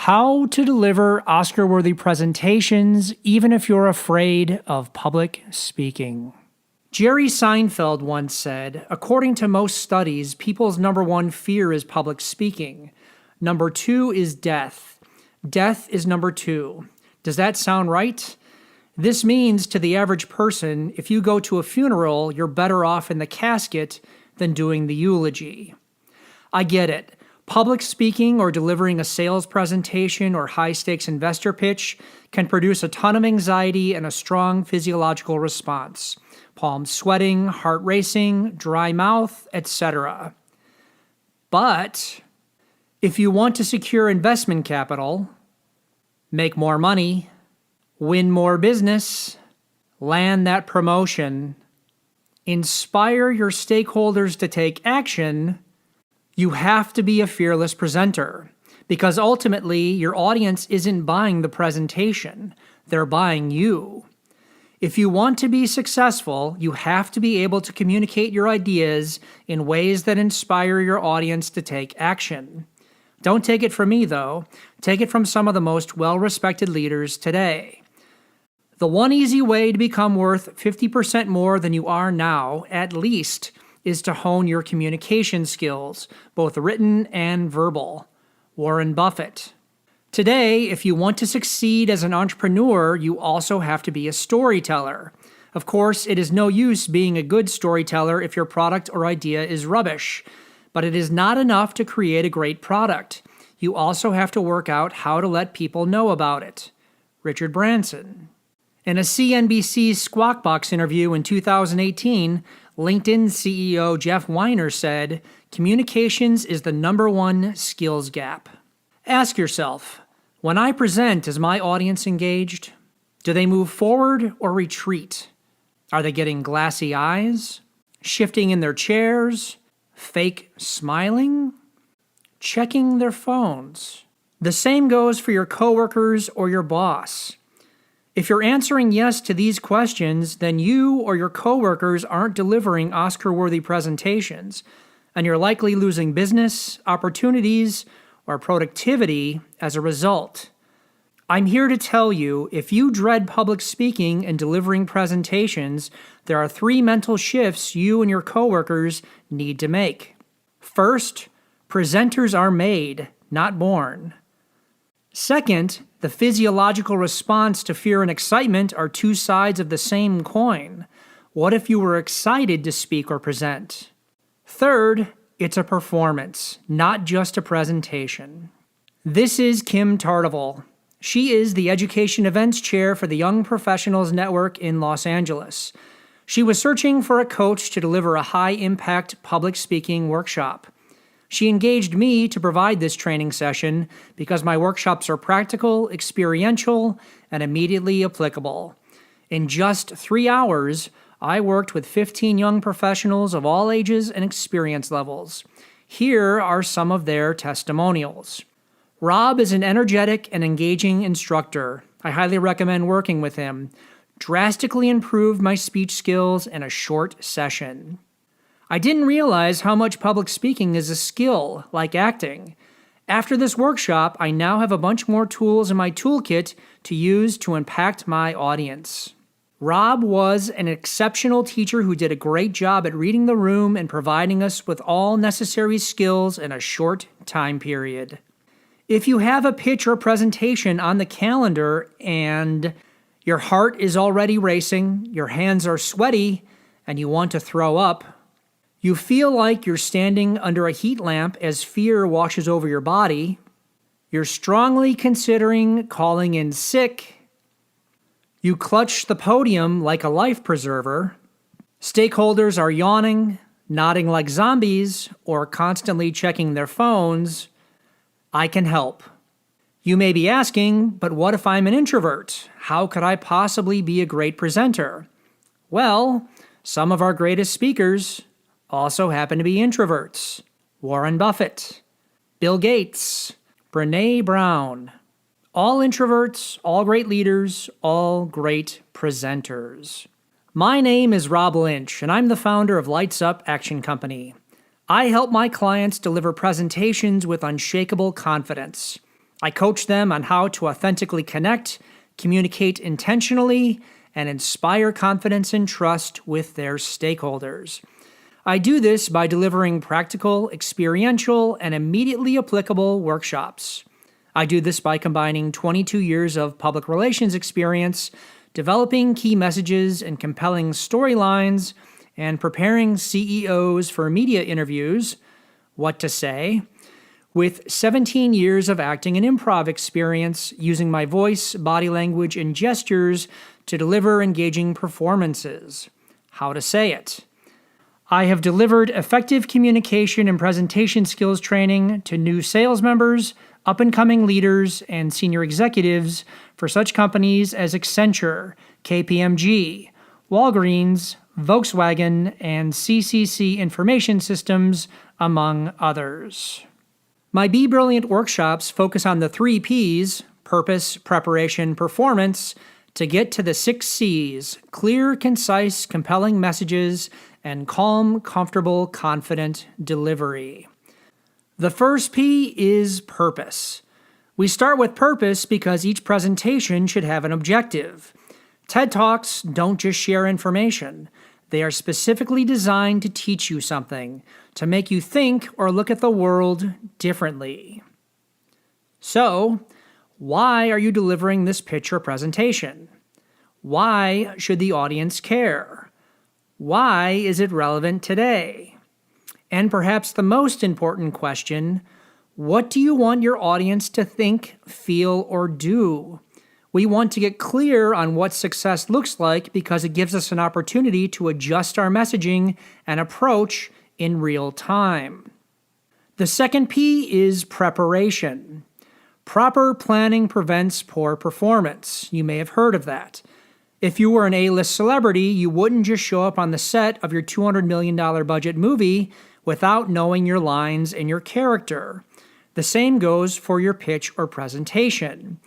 How to deliver Oscar-worthy presentations even if you're afraid of public speaking. Jerry Seinfeld once said, according to most studies, people's number one fear is public speaking. Number two is death. Death is number two. Does that sound right? This means to the average person, if you go to a funeral, you're better off in the casket than doing the eulogy. I get it. Public speaking or delivering a sales presentation or high-stakes investor pitch can produce a ton of anxiety and a strong physiological response. Palms sweating, heart racing, dry mouth, etc. But if you want to secure investment capital, make more money, win more business, land that promotion, inspire your stakeholders to take action, you have to be a fearless presenter, because ultimately your audience isn't buying the presentation, they're buying you. If you want to be successful, you have to be able to communicate your ideas in ways that inspire your audience to take action. Don't take it from me, though. Take it from some of the most well-respected leaders today. The one easy way to become worth 50% more than you are now, at least, is to hone your communication skills, both written and verbal. Warren Buffett. Today, if you want to succeed as an entrepreneur, you also have to be a storyteller. Of course, it is no use being a good storyteller if your product or idea is rubbish. But it is not enough to create a great product. You also have to work out how to let people know about it. Richard Branson. In a CNBC Squawk Box interview in 2018, LinkedIn CEO Jeff Weiner said, "Communications is the number one skills gap." Ask yourself, when I present, is my audience engaged? Do they move forward or retreat? Are they getting glassy eyes? Shifting in their chairs? Fake smiling? Checking their phones? The same goes for your coworkers or your boss. If you're answering yes to these questions, then you or your coworkers aren't delivering Oscar-worthy presentations, and you're likely losing business, opportunities, or productivity as a result. I'm here to tell you, if you dread public speaking and delivering presentations, there are 3 mental shifts you and your coworkers need to make. First, presenters are made, not born. Second, the physiological response to fear and excitement are 2 sides of the same coin. What if you were excited to speak or present? Third, it's a performance, not just a presentation. This is Kim Tardival. She is the Education Events Chair for the Young Professionals Network in Los Angeles. She was searching for a coach to deliver a high-impact public speaking workshop. She engaged me to provide this training session because my workshops are practical, experiential, and immediately applicable. In just 3 hours, I worked with 15 young professionals of all ages and experience levels. Here are some of their testimonials. Rob is an energetic and engaging instructor. I highly recommend working with him. Drastically improved my speech skills in a short session. I didn't realize how much public speaking is a skill, like acting. After this workshop, I now have a bunch more tools in my toolkit to use to impact my audience. Rob was an exceptional teacher who did a great job at reading the room and providing us with all necessary skills in a short time period. If you have a pitch or presentation on the calendar and your heart is already racing, your hands are sweaty, and you want to throw up, you feel like you're standing under a heat lamp as fear washes over your body, you're strongly considering calling in sick, you clutch the podium like a life preserver, stakeholders are yawning, nodding like zombies, or constantly checking their phones, I can help. You may be asking, but what if I'm an introvert? How could I possibly be a great presenter? Well, some of our greatest speakers also happen to be introverts. Warren Buffett, Bill Gates, Brené Brown. All introverts, all great leaders, all great presenters. My name is Rob Lynch, and I'm the founder of Lights Up Action Company. I help my clients deliver presentations with unshakable confidence. I coach them on how to authentically connect, communicate intentionally, and inspire confidence and trust with their stakeholders. I do this by delivering practical, experiential, and immediately applicable workshops. I do this by combining 22 years of public relations experience, developing key messages and compelling storylines, and preparing CEOs for media interviews, what to say, with 17 years of acting and improv experience using my voice, body language, and gestures to deliver engaging performances, how to say it. I have delivered effective communication and presentation skills training to new sales members, up-and-coming leaders, and senior executives for such companies as Accenture, KPMG, Walgreens, Volkswagen, and CCC Information Systems, among others. My Be Brilliant workshops focus on the 3 Ps, purpose, preparation, performance, to get to the 6 Cs, clear, concise, compelling messages, and calm, comfortable, confident delivery. The first P is purpose. We start with purpose because each presentation should have an objective. TED Talks don't just share information. They are specifically designed to teach you something, to make you think or look at the world differently. So, why are you delivering this pitch or presentation? Why should the audience care? Why is it relevant today? And perhaps the most important question, what do you want your audience to think, feel, or do? We want to get clear on what success looks like because it gives us an opportunity to adjust our messaging and approach in real time. The second P is preparation. Proper planning prevents poor performance. You may have heard of that. If you were an A-list celebrity, you wouldn't just show up on the set of your $200 million budget movie without knowing your lines and your character. The same goes for your pitch or presentation.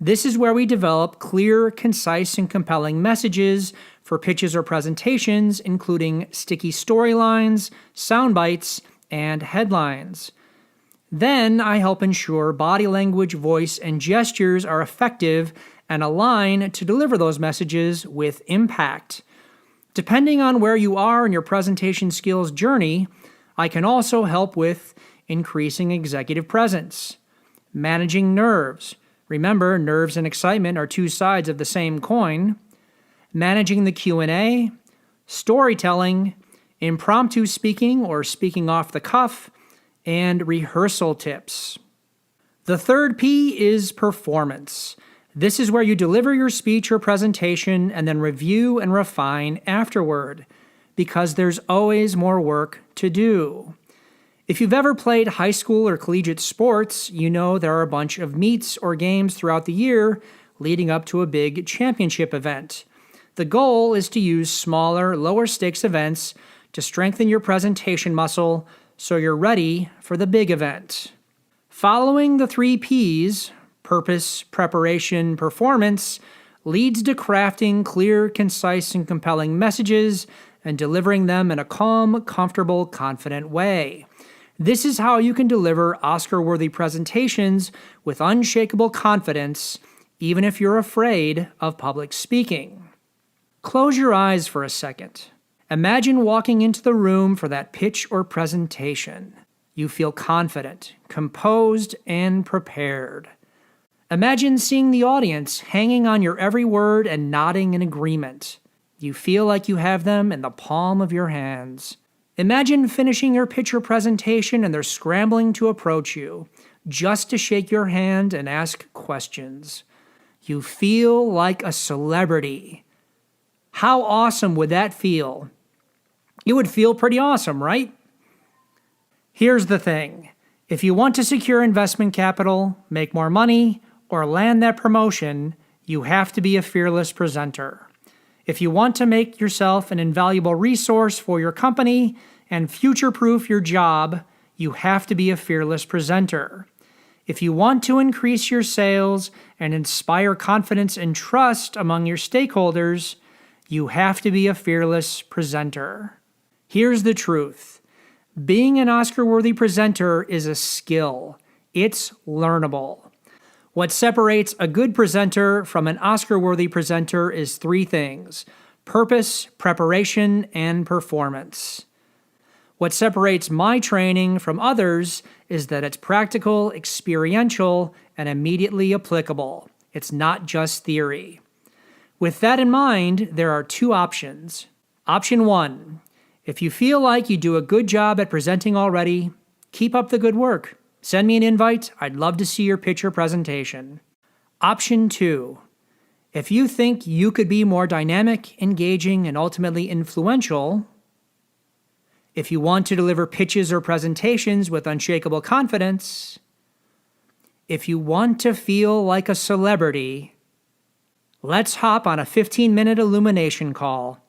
This is where we develop clear, concise, and compelling messages for pitches or presentations, including sticky storylines, sound bites, and headlines. Then I help ensure body language, voice, and gestures are effective and align to deliver those messages with impact. Depending on where you are in your presentation skills journey, I can also help with increasing executive presence, managing nerves. Remember, nerves and excitement are 2 sides of the same coin. Managing the Q&A, storytelling, impromptu speaking or speaking off the cuff, and rehearsal tips. The third P is performance. This is where you deliver your speech or presentation and then review and refine afterward, because there's always more work to do. If you've ever played high school or collegiate sports, you know there are a bunch of meets or games throughout the year leading up to a big championship event. The goal is to use smaller, lower-stakes events to strengthen your presentation muscle so you're ready for the big event. Following the 3 Ps, purpose, preparation, performance, leads to crafting clear, concise, and compelling messages and delivering them in a calm, comfortable, confident way. This is how you can deliver Oscar-worthy presentations with unshakable confidence, even if you're afraid of public speaking. Close your eyes for a second. Imagine walking into the room for that pitch or presentation. You feel confident, composed, and prepared. Imagine seeing the audience hanging on your every word and nodding in agreement. You feel like you have them in the palm of your hands. Imagine finishing your pitch or presentation and they're scrambling to approach you, just to shake your hand and ask questions. You feel like a celebrity. How awesome would that feel? It would feel pretty awesome, right? Here's the thing. If you want to secure investment capital, make more money, or land that promotion, you have to be a fearless presenter. If you want to make yourself an invaluable resource for your company and future-proof your job, you have to be a fearless presenter. If you want to increase your sales and inspire confidence and trust among your stakeholders, you have to be a fearless presenter. Here's the truth. Being an Oscar-worthy presenter is a skill. It's learnable. What separates a good presenter from an Oscar-worthy presenter is three things: purpose, preparation, and performance. What separates my training from others is that it's practical, experiential, and immediately applicable. It's not just theory. With that in mind, there are two options. Option 1, if you feel like you do a good job at presenting already, keep up the good work. Send me an invite. I'd love to see your pitch or presentation. Option 2, if you think you could be more dynamic, engaging, and ultimately influential, if you want to deliver pitches or presentations with unshakable confidence, if you want to feel like a celebrity, let's hop on a 15-minute illumination call.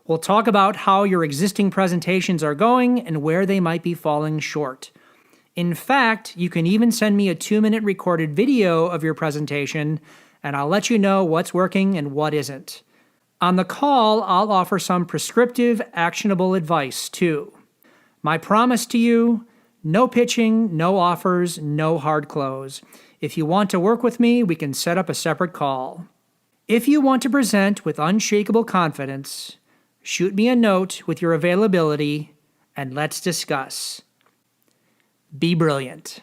We'll talk about how your existing presentations are going and where they might be falling short. In fact, you can even send me a 2-minute recorded video of your presentation, and I'll let you know what's working and what isn't. On the call, I'll offer some prescriptive, actionable advice, too. My promise to you: no pitching, no offers, no hard close. If you want to work with me, we can set up a separate call. If you want to present with unshakable confidence, shoot me a note with your availability, and let's discuss. Be brilliant.